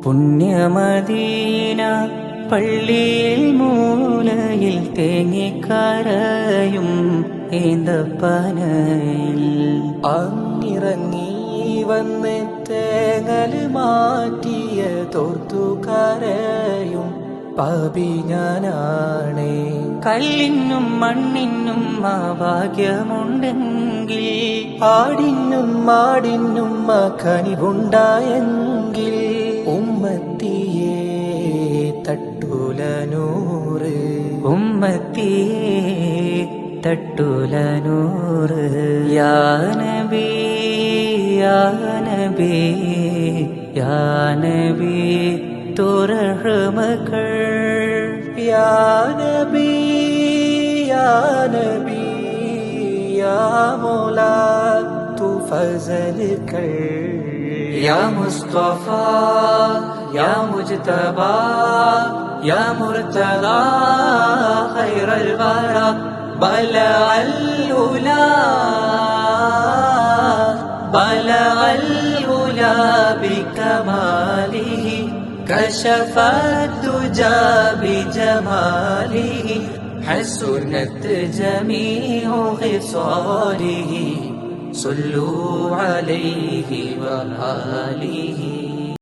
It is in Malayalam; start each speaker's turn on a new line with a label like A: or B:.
A: പുണ്യമദീന പള്ളിയിൽ മൂലയിൽ തേങ്ങിക്കരയും ഏന്തപ്പനയിൽ അങ്ങിറങ്ങി വന്ന് തേങ്ങൽ മാറ്റിയ തോർത്തുകരയും പാപി ഞാനാണ്. കല്ലിനും മണ്ണിനും ആ ഭാഗ്യമുണ്ടെങ്കിൽ ആടിനും മാടിനും ആ കനിവുണ്ടായെങ്കിൽ ഉമ്മത്തിയെ തട്ടൂല നൂറ്, ഉമ്മത്തിയെ തട്ടൂല നൂറ്. യാ നബി യാ നബി യാ നബി തുറഹ്മകൾ, യാ നബി യാ നബി യാ മൗലാ തു ഫസൽ കർ. യാ മുസ്തഫ യാ മുജ്തബാ യാ മുർതദാ ഖൈറൽ വറ ബലഅൽ ഉലാ ബലഅൽ ഉലാ ബികമാലിഹി كشف الدجى بجماله حسنت جميع خصاله صلوا عليه وآله